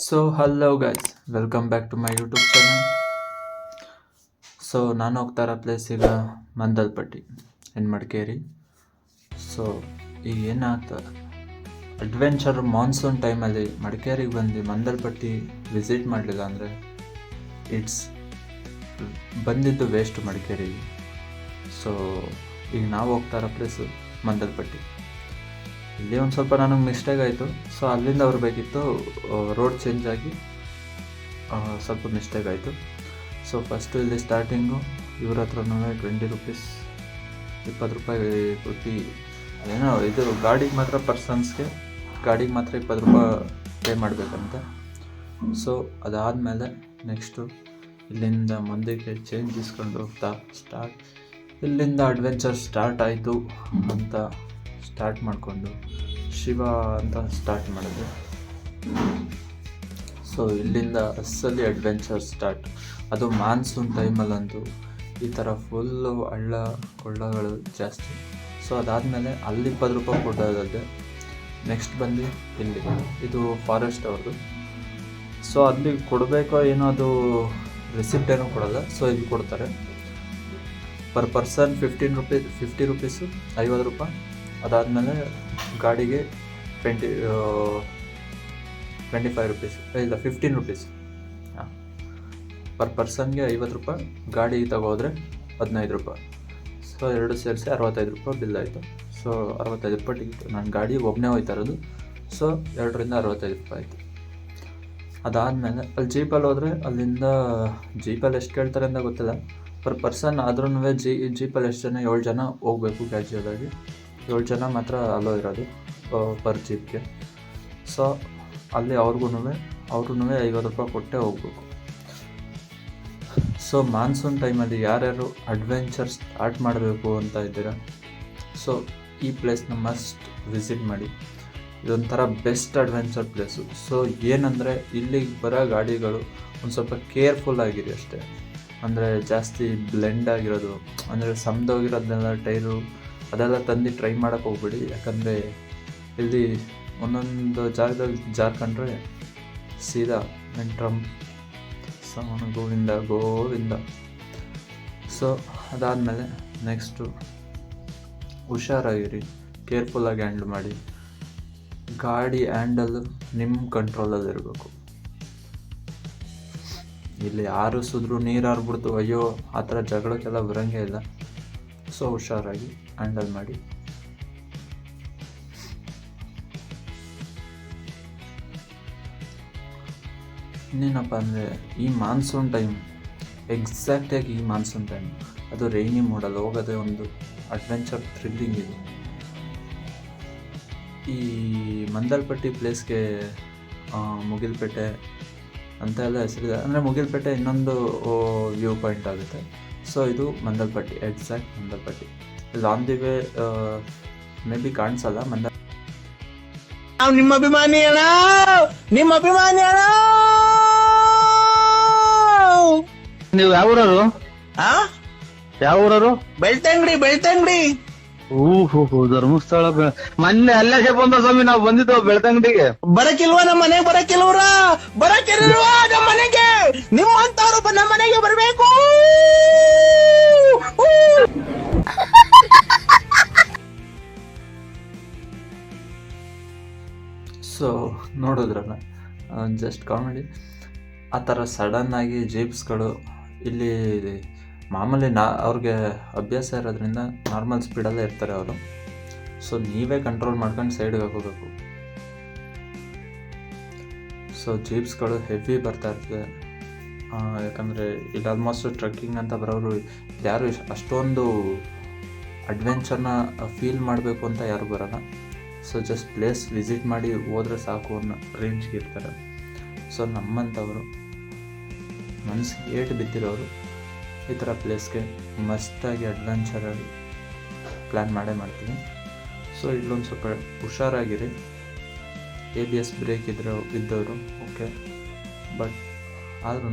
So hello guys, welcome back to my YouTube channel. So ನಾನು ಹೋಗ್ತಾ ಇರೋ place ಈಗ ಮಂದಲ್ಪಟ್ಟಿ ಇನ್ ಮಡಿಕೇರಿ. ಸೊ ಈಗ ಏನಾಗ್ತದೆ, ಅಡ್ವೆಂಚರ್ ಮಾನ್ಸೂನ್ ಟೈಮಲ್ಲಿ ಮಡಿಕೇರಿಗೆ ಬಂದು ಮಂದಲ್ಪಟ್ಟಿ ವಿಸಿಟ್ ಮಾಡಲಿಲ್ಲ ಅಂದರೆ ಇಟ್ಸ್ ಬಂದಿದ್ದು ವೇಸ್ಟ್ ಮಡಿಕೇರಿಗೆ. ಸೊ ಈಗ ನಾವು ಹೋಗ್ತಾ ಇರೋ ಪ್ಲೇಸು ಮಂದಲ್ಪಟ್ಟಿ. ಇಲ್ಲಿ ಒಂದು ಸ್ವಲ್ಪ ನನಗೆ ಮಿಸ್ಟೇಕ್ ಆಯಿತು. ಸೊ ಅಲ್ಲಿಂದ ಬರಬೇಕಿತ್ತು, ರೋಡ್ ಚೇಂಜ್ ಆಗಿ ಸ್ವಲ್ಪ ಮಿಸ್ಟೇಕ್ ಆಯಿತು. ಸೊ ಫಸ್ಟು ಇಲ್ಲಿ ಸ್ಟಾರ್ಟಿಂಗು ಇವ್ರ ಹತ್ರನೂ 20 ರೂಪೀಸ್ 20 ರೂಪಾಯಿ ಕೊಟ್ಟು ಏನೋ ಇದು ಗಾಡಿಗೆ ಮಾತ್ರ, ಪರ್ಸನ್ಸ್ಗೆ ಗಾಡಿಗೆ ಮಾತ್ರ 20 ರೂಪಾಯಿ ಪೇ ಮಾಡಬೇಕಂತೆ. ಸೊ ಅದಾದಮೇಲೆ ನೆಕ್ಸ್ಟು ಇಲ್ಲಿಂದ ಮುಂದಕ್ಕೆ ಚೇಂಜ್ ಇಸ್ಕೊಂಡು ಹೋಗ್ತಾ ಇಲ್ಲಿಂದ ಅಡ್ವೆಂಚರ್ ಸ್ಟಾರ್ಟ್ ಆಯಿತು ಅಂತ ಸ್ಟಾರ್ಟ್ ಮಾಡಿಕೊಂಡು ಶಿವ ಅಂತ ಸ್ಟಾರ್ಟ್ ಮಾಡಿದೆ. ಸೊ ಇಲ್ಲಿಂದ ಅಸಲಿ ಅಡ್ವೆಂಚರ್ ಸ್ಟಾರ್ಟ್. ಅದು ಮಾನ್ಸೂನ್ ಟೈಮಲ್ಲಂತೂ ಈ ಥರ ಫುಲ್ಲು ಹಳ್ಳ ಕೊಳ್ಳಗಳು ಜಾಸ್ತಿ. ಸೊ ಅದಾದಮೇಲೆ ಅಲ್ಲಿ 20 ರೂಪಾಯಿ ಕೊಡೋದಲ್ಲದೆ ನೆಕ್ಸ್ಟ್ ಬಂದು ಇಲ್ಲಿ ಇದು ಫಾರೆಸ್ಟ್ ಅವ್ರದ್ದು. ಸೊ ಅಲ್ಲಿ ಕೊಡಬೇಕೋ ಏನೋ, ಅದು ರಿಸಿಪ್ಟ್ ಏನೋ ಕೊಡೋಲ್ಲ. ಸೊ ಇಲ್ಲಿ ಕೊಡ್ತಾರೆ ಪರ್ ಪರ್ಸನ್ 50 ರೂಪೀಸು 50 ರೂಪಾಯಿ. ಅದಾದಮೇಲೆ ಗಾಡಿಗೆ 25 ರೂಪೀಸ್, ಇಲ್ಲ 15 ರೂಪೀಸ್. ಹಾಂ, ಪರ್ ಪರ್ಸನ್ಗೆ 50 ರೂಪಾಯಿ, ಗಾಡಿ ತಗೋದ್ರೆ 15 ರೂಪಾಯಿ. ಸೊ ಎರಡು ಸೇರಿಸಿ 65 ರೂಪಾಯಿ ಬಿಲ್ ಆಯಿತು. ಸೊ 65 ರೂಪಾಯಿ ಟಿಕೆಟ್. ನಾನು ಗಾಡಿ ಒಬ್ಬನೇ ಹೋಗ್ತಾ ಇರೋದು. ಸೊ 2ರಿಂದ 65 ರೂಪಾಯಿ ಆಯಿತು. ಅದಾದಮೇಲೆ ಅಲ್ಲಿ ಜೀಪಲ್ಲಿ ಹೋದರೆ ಅಲ್ಲಿಂದ ಜೀಪಲ್ಲಿ ಎಷ್ಟು ಕೇಳ್ತಾರೆ ಅಂತ ಗೊತ್ತಿಲ್ಲ. ಪರ್ ಪರ್ಸನ್ ಆದ್ರೂ ಜೀಪಲ್ಲಿ ಎಷ್ಟು ಜನ, 7 ಜನ ಹೋಗಬೇಕು ಕ್ಯಾಶುಯಲಾಗಿ. 7 ಜನ ಮಾತ್ರ ಅಲ್ಲೋ ಇರೋದು ಪರ್ ಜೀಪ್ಗೆ. ಸೊ ಅಲ್ಲಿ ಅವ್ರಿಗೂ 50 ರೂಪಾಯಿ ಕೊಟ್ಟೇ ಹೋಗ್ಬೇಕು. ಸೊ ಮಾನ್ಸೂನ್ ಟೈಮಲ್ಲಿ ಯಾರ್ಯಾರು ಅಡ್ವೆಂಚರ್ ಸ್ಟಾರ್ಟ್ ಮಾಡಬೇಕು ಅಂತ ಇದ್ದೀರಾ, ಸೊ ಈ ಪ್ಲೇಸ್ನ ಮಸ್ಟ್ ವಿಸಿಟ್ ಮಾಡಿ. ಇದೊಂಥರ ಬೆಸ್ಟ್ ಅಡ್ವೆಂಚರ್ ಪ್ಲೇಸು. ಸೊ ಏನಂದರೆ ಇಲ್ಲಿಗೆ ಬರೋ ಗಾಡಿಗಳು ಒಂದು ಸ್ವಲ್ಪ ಕೇರ್ಫುಲ್ ಆಗಿರಿ ಅಷ್ಟೇ. ಅಂದರೆ ಜಾಸ್ತಿ ಬ್ಲೆಂಡ್ ಆಗಿರೋದು, ಅಂದರೆ ಸಮದೋಗಿರೋದನ್ನೆಲ್ಲ ಟೈರು ಅದೆಲ್ಲ ತಂದು ಟ್ರೈ ಮಾಡೋಕ್ಕೆ ಹೋಗ್ಬೇಡಿ. ಯಾಕಂದರೆ ಇಲ್ಲಿ ಒಂದೊಂದು ಜಾಗದಲ್ಲಿ ಜಾರ್ಕೊಂಡ್ರೆ ಸೀದಾ ಮೆಂಟ್ರಮ್ ಗೋವಿಂದ. ಸೊ ಅದಾದಮೇಲೆ ನೆಕ್ಸ್ಟು ಹುಷಾರಾಗಿರಿ, ಕೇರ್ಫುಲ್ಲಾಗಿ ಹ್ಯಾಂಡಲ್ ಮಾಡಿ. ಗಾಡಿ ಹ್ಯಾಂಡಲ್ ನಿಮ್ಮ ಕಂಟ್ರೋಲಲ್ಲಿರಬೇಕು. ಇಲ್ಲಿ ಯಾರು ಸುದ್ರು ನೀರು ಹಾರ್ಬಿಡ್ತು ಅಯ್ಯೋ ಆ ಥರ ಜಗಳಕ್ಕೆಲ್ಲ ಬರೋಂಗೇ ಇಲ್ಲ. ಸೊ ಹುಷಾರಾಗಿ ಹ್ಯಾಂಡಲ್ ಮಾಡಿ. ಇನ್ನೇನಪ್ಪ ಅಂದರೆ ಈ ಮಾನ್ಸೂನ್ ಟೈಮ್, ಎಕ್ಸಾಕ್ಟಾಗಿ ಈ ಮಾನ್ಸೂನ್ ಟೈಮ್, ಅದು ರೈನಿ ಮೋಡಲ್ಲಿ ಹೋಗೋದೇ ಒಂದು ಅಡ್ವೆಂಚರ್ ಥ್ರಿಲ್ಲಿಂಗ್ ಇದು. ಈ ಮಂದಲ್ಪಟ್ಟಿ ಪ್ಲೇಸ್ಗೆ ಮುಗಿಲ್ಪೇಟೆ ಅಂತ ಎಲ್ಲ ಹೆಸರಿದೆ. ಅಂದರೆ ಮುಗಿಲ್ಪೇಟೆ ಇನ್ನೊಂದು ವ್ಯೂ ಪಾಯಿಂಟ್ ಆಗುತ್ತೆ. ಸೊ ಇದು ಮಂದಲ್ಪಟ್ಟಿ, ಎಕ್ಸಾಕ್ಟ್ ಮಂದಲ್ಪಟ್ಟಿ. ಇಲ್ಲಿ on the way may be ಕಾಣಿಸಲ್ಲ. ನಿಮ್ಮ ಅಭಿಮಾನಿ ಅಣ್ಣ. ನೀವು ಯಾವ ಊರವರು? ಯಾವ ಊರವರು? ಬೆಳ್ತಂಗಡಿ. ಓಹೋ, ಧರ್ಮಸ್ಥಳ. ಮೊನ್ನೆ ಅಲ್ಲೇ ಬಂದ ಸ್ವಾಮಿ, ನಾವು ಬಂದಿದ್ದು ಬೆಳ್ತಂಗಡಿಗೆ. ಬರಕಿಲ್ವಾ ನಮ್ಮ ಮನೆಗೆ? ಬರಕಿಲ್ವಾ ನಮ್ಮ ಮನೆಗೆ? ನಿಮ್ಮಂತವ್ರು ನಮ್ಮ ಮನೆಗೆ ಬರಬೇಕು. ಸೊ ನೋಡಿದ್ರಲ್ಲ, ಜಸ್ಟ್ ಕಾಮಿಡಿ. ಆ ಥರ ಸಡನ್ನಾಗಿ ಜೀಪ್ಸ್ಗಳು ಇಲ್ಲಿ ಮಾಮೂಲಿ ಅವ್ರಿಗೆ ಅಭ್ಯಾಸ ಇರೋದ್ರಿಂದ ನಾರ್ಮಲ್ ಸ್ಪೀಡಲ್ಲೇ ಇರ್ತಾರೆ ಅವರು. ಸೊ ನೀವೇ ಕಂಟ್ರೋಲ್ ಮಾಡ್ಕೊಂಡು ಸೈಡ್ಗೆ ಹಾಕೋಬೇಕು. ಸೊ ಜೀಪ್ಸ್ಗಳು ಹೆವಿ ಬರ್ತಾ ಇರ್ತದೆ. ಯಾಕಂದರೆ ಇಲ್ಲಿ ಆಲ್ಮೋಸ್ಟ್ ಟ್ರೆಕ್ಕಿಂಗ್ ಅಂತ ಬರೋರು ಯಾರು ಅಷ್ಟೊಂದು ಅಡ್ವೆಂಚರ್ನ ಫೀಲ್ ಮಾಡಬೇಕು ಅಂತ ಯಾರು ಬರೋಲ್ಲ. ಸೊ ಜಸ್ಟ್ ಪ್ಲೇಸ್ ವಿಸಿಟ್ ಮಾಡಿ ಹೋದರೆ ಸಾಕು ಅನ್ನೋ ರೇಂಜ್ಗೆ ಇರ್ತಾರೆ. ಸೊ ನಮ್ಮಂಥವರು ಮನಸ್ಸಿಗೆ ಏಟು ಬಿದ್ದಿರೋರು ಈ ಥರ ಪ್ಲೇಸ್ಗೆ ಮಸ್ತಾಗಿ ಅಡ್ವೆಂಚರಾಗಿ ಪ್ಲ್ಯಾನ್ ಮಾಡ್ತೀನಿ. ಸೊ ಇಲ್ಲೊಂದು ಸ್ವಲ್ಪ ಹುಷಾರಾಗಿರಿ. ABS ಬ್ರೇಕ್ ಇದ್ದವರು ಓಕೆ, ಬಟ್ ಆದ್ರೂ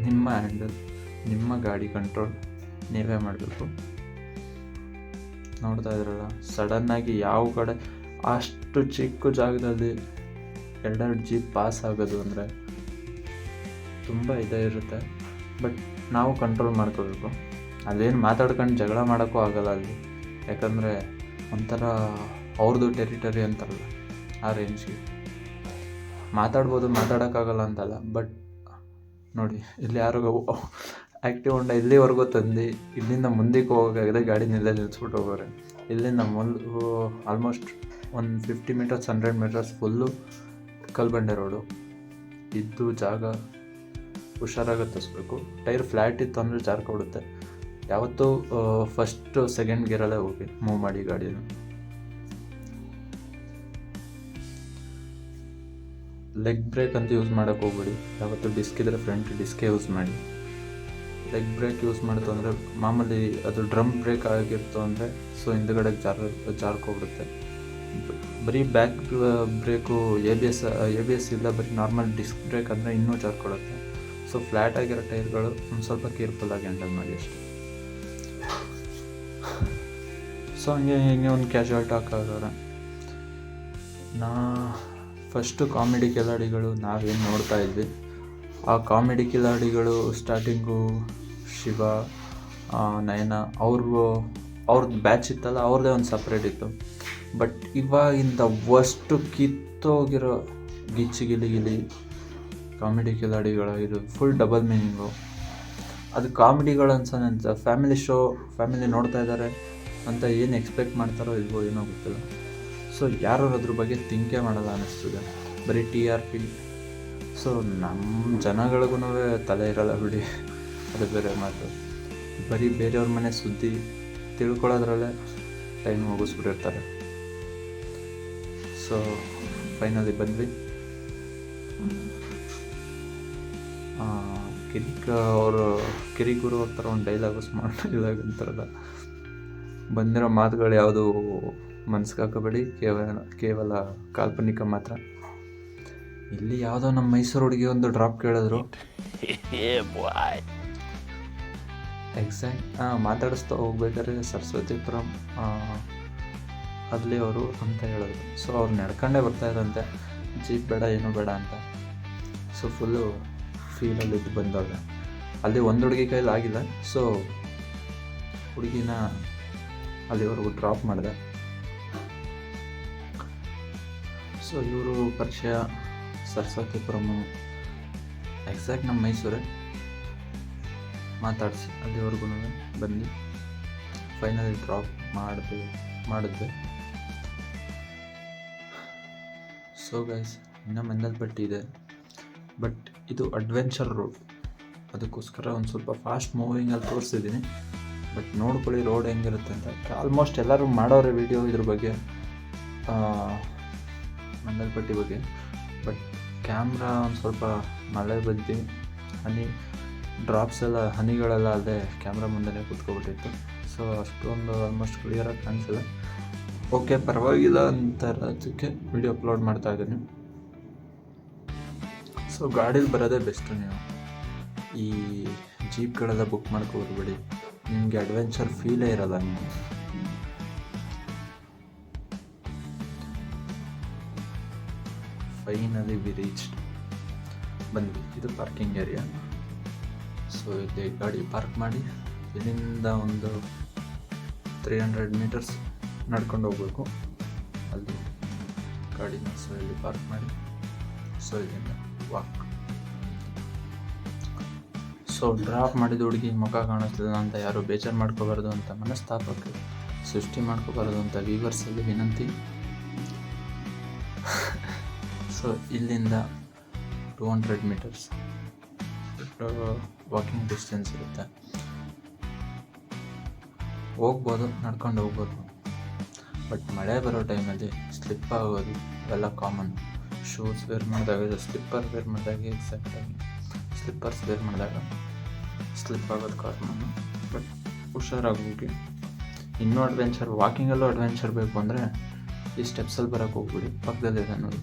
ನಿಮ್ಮ ಹ್ಯಾಂಡಲ್, ನಿಮ್ಮ ಗಾಡಿ ಕಂಟ್ರೋಲ್ ನೀವೇ ಮಾಡಬೇಕು. ನೋಡ್ತಾ ಇದ್ರಲ್ಲ, ಸಡನ್ನಾಗಿ ಯಾವ ಕಡೆ ಅಷ್ಟು ಚಿಕ್ಕ ಜಾಗದಲ್ಲಿ ಎರಡೆರಡು ಜೀಪ್ ಪಾಸ್ ಆಗೋದು ಅಂದರೆ ತುಂಬ ಇದೇ ಇರುತ್ತೆ. ಬಟ್ ನಾವು ಕಂಟ್ರೋಲ್ ಮಾಡ್ಕೋಬೇಕು. ಅದೇನು ಮಾತಾಡ್ಕೊಂಡು ಜಗಳ ಮಾಡೋಕ್ಕೂ ಆಗೋಲ್ಲ ಅಲ್ಲಿ, ಯಾಕಂದರೆ ಒಂಥರ ಅವ್ರದ್ದು ಟೆರಿಟರಿ ಅಂತಾರಲ್ಲ ಆ ರೇಂಜ್ಗೆ ಮಾತಾಡ್ಬೋದು, ಮಾತಾಡೋಕ್ಕಾಗಲ್ಲ ಅಂತಲ್ಲ. ಬಟ್ ನೋಡಿ ಇಲ್ಲಿ ಯಾರಿಗೂ ಆ್ಯಕ್ಟಿವ್ ಹೊಂಡ ಇಲ್ಲಿವರೆಗೂ ತಂದು ಇಲ್ಲಿಂದ ಮುಂದಕ್ಕೆ ಹೋಗೋಕ್ಕಾಗದೆ ಗಾಡಿ ನಿಲ್ಲಿಸ್ಬಿಟ್ಟು ಹೋಗೋರೆ. ಇಲ್ಲಿಂದ ಆಲ್ಮೋಸ್ಟ್ ಒಂದು 50 ಮೀಟರ್ಸ್ 100 ಮೀಟರ್ಸ್ ಫುಲ್ಲು ಕಲ್ಬಂಡೆ ರೋಡು ಇದ್ದು ಜಾಗ ಹುಷಾರಾಗಿ ಹತ್ತಿಸ್ಬೇಕು. ಟೈರ್ ಫ್ಲ್ಯಾಟ್ ಇತ್ತು ಅಂದರೆ ಜಾರ್ಕೊಡುತ್ತೆ. ಯಾವತ್ತೂ ಫಸ್ಟು ಸೆಕೆಂಡ್ ಗೇರಲ್ಲೇ ಹೋಗಿ ಮೂವ್ ಮಾಡಿ ಗಾಡಿನ. ಲೆಗ್ ಬ್ರೇಕ್ ಅಂತ ಯೂಸ್ ಮಾಡೋಕ್ಕೆ ಹೋಗ್ಬೇಡಿ. ಯಾವತ್ತು ಡಿಸ್ಕ್ ಇದ್ದರೆ ಫ್ರಂಟ್ ಡಿಸ್ಕೇ ಯೂಸ್ ಮಾಡಿ. ಲೆಗ್ ಬ್ರೇಕ್ ಯೂಸ್ ಮಾಡ್ತು ಅಂದರೆ ಮಾಮೂಲಿ ಅದು ಡ್ರಮ್ ಬ್ರೇಕ್ ಆಗಿರ್ತು ಅಂದರೆ ಸೊ ಹಿಂದುಗಡೆ ಜಾರ್ಕೊಬಿಡುತ್ತೆ. ಬರೀ back brake A B S ಇಲ್ಲ, ಬರೀ ನಾರ್ಮಲ್ ಡಿಸ್ಕ್ ಬ್ರೇಕ್ ಅಂದರೆ ಇನ್ನೂ ಜಾರ್ಕೊಡುತ್ತೆ. ಸೊ ಫ್ಲ್ಯಾಟ್ ಆಗಿರೋ ಟೈರ್ಗಳು ಒಂದು ಸ್ವಲ್ಪ ಕೇರ್ಫುಲ್ಲಾಗಿ ಹ್ಯಾಂಡಲ್ ಮಾಡಿ ಅಷ್ಟೇ. ಸೊ ಹಿಂಗೆ ಒಂದು ಕ್ಯಾಶುವಲ್ ಟಾಕ್ ಆಗೋರೆ. ಫಸ್ಟು ಕಾಮಿಡಿ ಕಿಲಾಡಿಗಳು ನಾವೇನು ನೋಡ್ತಾ ಇದ್ವಿ, ಆ ಕಾಮಿಡಿ ಕಿಲಾಡಿಗಳು ಸ್ಟಾರ್ಟಿಂಗು ಶಿವ, ನಯನ ಅವ್ರದ್ದು ಬ್ಯಾಚ್ ಇತ್ತಲ್ಲ, ಅವ್ರದ್ದೇ ಒಂದು ಸಪ್ರೇಟ್ ಇತ್ತು. ಬಟ್ ಇವಾಗಿಂದ ಅಷ್ಟು ಕಿತ್ತೋಗಿರೋ ಗಿಲಿ ಕಾಮಿಡಿ ಕಿಲಾಡಿಗಳು ಇದು ಫುಲ್ ಡಬಲ್ ಮೀನಿಂಗು. ಅದು ಕಾಮಿಡಿಗಳು ಅನ್ಸೋದಂತ ಫ್ಯಾಮಿಲಿ ಶೋ, ಫ್ಯಾಮಿಲಿ ನೋಡ್ತಾ ಇದ್ದಾರೆ ಅಂತ ಏನು ಎಕ್ಸ್ಪೆಕ್ಟ್ ಮಾಡ್ತಾರೋ ಇಲ್ವೋ ಏನೋ ಗೊತ್ತಿಲ್ಲ. ಸೊ ಯಾರು ಅದ್ರ ಬಗ್ಗೆ ಥಿಂಕೇ ಮಾಡಲ್ಲ ಅನ್ನಿಸ್ತದೆ, ಬರೀ TRP. ಸೊ ನಮ್ಮ ಜನಗಳಿಗೂ ತಲೆ ಇರಲ್ಲ ಬಿಡಿ, ಅದು ಬೇರೆ ಮಾತು. ಬರೀ ಬೇರೆಯವ್ರ ಮನೆ ಸುದ್ದಿ ತಿಳ್ಕೊಳ್ಳೋದ್ರಲ್ಲೇ ಟೈಮ್ ಮುಗಿಸ್ಬಿಟ್ಟಿರ್ತಾರೆ. ಸೊ ಫೈನಲಿ ಬಂದ್ವಿ. ಕಿರಿಗುರು ಅವ್ರ ಥರ ಒಂದು ಡೈಲಾಗ್ ಅಂತಾರಲ್ಲ, ಬಂದಿರೋ ಮಾತುಗಳು ಯಾವುದು ಮನ್ಸಿಗೆ ಹಾಕಬೇಡಿ, ಕೇವಲ ಕಾಲ್ಪನಿಕ ಮಾತ್ರ. ಇಲ್ಲಿ ಯಾವುದೋ ನಮ್ಮ ಮೈಸೂರು ಹುಡುಗಿ ಒಂದು ಡ್ರಾಪ್ ಕೇಳಿದ್ರು, ಎಕ್ಸಾಕ್ಟ್ ಮಾತಾಡಿಸ್ತಾ ಹೋಗ್ಬೇಕಾದ್ರೆ ಸರಸ್ವತಿಪುರಂ ಅಲ್ಲಿ ಅವರು ಅಂತ ಹೇಳಿದ್ರು. ಸೊ ಅವ್ರು ನಡ್ಕೊಂಡೇ ಬರ್ತಾಯಿದ್ರಂತೆ, ಜೀಪ್ ಬೇಡ ಏನೂ ಬೇಡ ಅಂತ. ಸೊ ಫುಲ್ಲು ಫೀಲಲ್ಲಿ ಇದು ಬಂದಾಗ ಅಲ್ಲಿ ಒಂದು ಹುಡುಗಿ ಕೈಲಿ ಆಗಿಲ್ಲ. ಸೊ ಹುಡುಗಿನ ಅಲ್ಲಿವರೆಗೂ ಡ್ರಾಪ್ ಮಾಡಿದೆ. ಸೊ ಇವರು ಪರಿಚಯ ಸರಸ್ವತಿಪುರಮು ಎಕ್ಸಾಕ್ಟ್ ನಮ್ಮ ಮೈಸೂರೇ, ಮಾತಾಡಿಸಿ ಅಲ್ಲಿವರೆಗೂ ಬಂದು ಫೈನಲಿ ಡ್ರಾಪ್ ಮಾಡಿದ್ವಿ. ಸೊ ಗೈಸ್, ಇನ್ನೂ ಮಂದಲ್ಪಟ್ಟಿ ಇದೆ, ಬಟ್ ಇದು ಅಡ್ವೆಂಚರ್ ರೋಡ್, ಅದಕ್ಕೋಸ್ಕರ ಒಂದು ಸ್ವಲ್ಪ ಫಾಸ್ಟ್ ಮೂವಿಂಗಲ್ಲಿ ತೋರಿಸಿದ್ದೀನಿ. ಬಟ್ ನೋಡ್ಕೊಳ್ಳಿ ರೋಡ್ ಹೆಂಗಿರುತ್ತೆ ಅಂತ. ಆಲ್ಮೋಸ್ಟ್ ಎಲ್ಲರೂ ಮಾಡೋರೆ ವಿಡಿಯೋ ಇದ್ರ ಬಗ್ಗೆ, ಮಂದಲ್ಪಟ್ಟಿ ಬಗ್ಗೆ. ಬಟ್ ಕ್ಯಾಮ್ರಾ ಒಂದು ಸ್ವಲ್ಪ ಮಳೆ ಬಂದು ಹನಿ ಡ್ರಾಪ್ಸ್ ಎಲ್ಲ ಹನಿಗಳೆಲ್ಲ ಅಲ್ಲದೆ ಕ್ಯಾಮ್ರಾ ಮುಂದೆ ಕೂತ್ಕೊಬಿಟ್ಟಿತ್ತು. ಸೊ ಅಷ್ಟೊಂದು ಆಲ್ಮೋಸ್ಟ್ ಕ್ಲಿಯರಾಗಿ ಕಾಣಿಸಿಲ್ಲ. ಓಕೆ, ಪರವಾಗಿಲ್ಲ ಅದಕ್ಕೆ ವಿಡಿಯೋ ಅಪ್ಲೋಡ್ ಮಾಡ್ತಾ ಇದ್ದೀನಿ. ಸೊ ಗಾಡೀಲಿ ಬರೋದೇ ಬೆಸ್ಟು. ನೀವು ಈ ಜೀಪ್ಗಳೆಲ್ಲ ಬುಕ್ ಮಾಡ್ಕೊಬರ್ಬೇಡಿ, ನಿಮಗೆ ಅಡ್ವೆಂಚರ್ ಫೀಲೇ ಇರಲ್ಲ. ನೀವು ಫೈನಲಿ ವಿ ರೀಚ್ಡ್, ಬಂದ್ವಿ. ಇದು ಪಾರ್ಕಿಂಗ್ ಏರಿಯಾ. ಸೊ ಇಲ್ಲಿ ಗಾಡಿ ಪಾರ್ಕ್ ಮಾಡಿ ಇಲ್ಲಿಂದ ಒಂದು 300 ಮೀಟರ್ಸ್ ನಡ್ಕೊಂಡು ಹೋಗ್ಬೇಕು ಅಲ್ಲಿ ಗಾಡಿನ. ಸೊ ಇಲ್ಲಿ ಪಾರ್ಕ್ ಮಾಡಿ, ಸೊ ಇಲ್ಲಿಂದ ವಾಕ್. ಸೊ ಡ್ರಾಪ್ ಮಾಡಿದ ಹುಡುಗಿ ಮುಖ ಕಾಣಿಸ್ತಿಲ್ಲ ಅಂತ ಯಾರು ಬೇಜಾರು ಮಾಡ್ಕೋಬಾರ್ದು ಅಂತ, ಮನಸ್ತಾಪಕ್ಕೆ ಸೃಷ್ಟಿ ಮಾಡ್ಕೋಬಾರ್ದು ಅಂತ ವ್ಯೂವರ್ಸಲ್ಲಿ ವಿನಂತಿ. ಸೊ ಇಲ್ಲಿಂದ 200 ಮೀಟರ್ಸ್ ವಾಕಿಂಗ್ ಡಿಸ್ಟೆನ್ಸ್ ಇರುತ್ತೆ. ಹೋಗ್ಬೋದು, ನಡ್ಕೊಂಡು ಹೋಗ್ಬೋದು. ಬಟ್ ಮಳೆ ಬರೋ ಟೈಮಲ್ಲಿ ಸ್ಲಿಪ್ ಆಗೋದು ಅವೆಲ್ಲ ಕಾಮನ್. ಶೂಸ್ ವೇರ್ ಮಾಡಿದಾಗ, ಸ್ಲಿಪ್ಪರ್ ವೇರ್ ಮಾಡಿದಾಗ, ಎಕ್ಸಾಕ್ಟಾಗಿ ಸ್ಲಿಪ್ಪರ್ಸ್ ವೇರ್ ಮಾಡಿದಾಗ ಸ್ಲಿಪ್ ಆಗೋದು ಕಾಮನ್ನು. ಬಟ್ ಹುಷಾರಾಗಿ ಹೋಗಿ. ಇನ್ನೂ ಅಡ್ವೆಂಚರ್, ವಾಕಿಂಗಲ್ಲೂ ಅಡ್ವೆಂಚರ್ ಬೇಕು ಅಂದರೆ ಈ ಸ್ಟೆಪ್ಸಲ್ಲಿ ಬರೋಕ್ಕೆ ಹೋಗ್ಬಿಡಿ. ಪಕ್ಕದಲ್ಲಿದೆ ನೋಡಿ,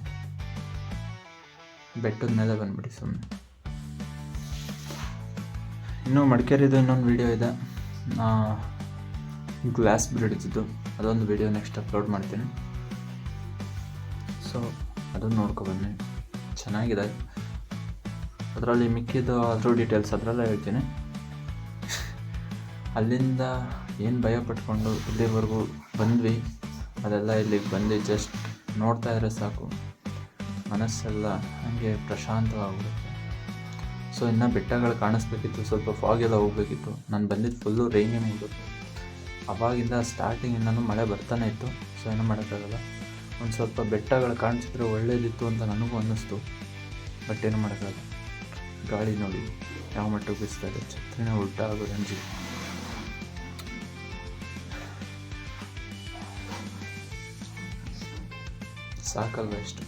ಬೆಟ್ಟದ ಮೇಲೆ ಬಂದುಬಿಡಿ ಸುಮ್ಮನೆ. ಇನ್ನೂ ಮಡಿಕೇರಿದು ಇನ್ನೊಂದು ವೀಡಿಯೋ ಇದೆ, ಗ್ಲಾಸ್ ಬ್ರಿಡ್ಜ್ದು. ಅದೊಂದು ವೀಡಿಯೋ ನೆಕ್ಸ್ಟ್ ಅಪ್ಲೋಡ್ ಮಾಡ್ತೀನಿ. ಸೊ ಅದನ್ನು ನೋಡ್ಕೊಬನ್ನಿ, ಚೆನ್ನಾಗಿದೆ. ಅದರಲ್ಲಿ ಮಿಕ್ಕಿದ್ದು ಅದ್ರ ಡೀಟೇಲ್ಸ್ ಅದರಲ್ಲೇ ಹೇಳ್ತೀನಿ. ಅಲ್ಲಿಂದ ಏನು ಭಯ ಪಟ್ಕೊಂಡು ಇಲ್ಲಿವರೆಗೂ ಬಂದ್ವಿ, ಅದೆಲ್ಲ ಇಲ್ಲಿಗೆ ಬಂದು ಜಸ್ಟ್ ನೋಡ್ತಾ ಇದ್ರೆ ಸಾಕು, ಮನಸ್ಸೆಲ್ಲ ಹಾಗೆ ಪ್ರಶಾಂತವಾಗ್ಬಿಡುತ್ತೆ. ಸೊ ಇನ್ನು ಬೆಟ್ಟಗಳು ಕಾಣಿಸ್ಬೇಕಿತ್ತು, ಸ್ವಲ್ಪ ಫಾಗೆಲ್ಲ ಹೋಗ್ಬೇಕಿತ್ತು. ನಾನು ಬಂದಿದ್ದು ಫುಲ್ಲು ರೈನಿ ಮೂಡು. ಅವಾಗಿಂದ ಸ್ಟಾರ್ಟಿಂಗಿಂದನೂ ಮಳೆ ಬರ್ತಾನೆ ಇತ್ತು. ಸೊ ಏನೂ ಮಾಡೋಕ್ಕಾಗಲ್ಲ. ಒಂದು ಸ್ವಲ್ಪ ಬೆಟ್ಟಗಳು ಕಾಣಿಸಿದ್ರೆ ಒಳ್ಳೇದಿತ್ತು ಅಂತ ನನಗೂ ಅನ್ನಿಸ್ತು, ಬಟ್ ಏನು ಮಾಡೋಕ್ಕಾಗಲ್ಲ. ಗಾಳಿ ನೋಡಿ ಯಾವ ಮಟ್ಟಿಗೆ ಬೀಸ್ತಾ ಇದೆ, ಛತ್ರಿನ ಉಲ್ಟಾ ಆಗೋ ರಂಜಿ. ಸಾಕಲ್ವ ಇಷ್ಟು.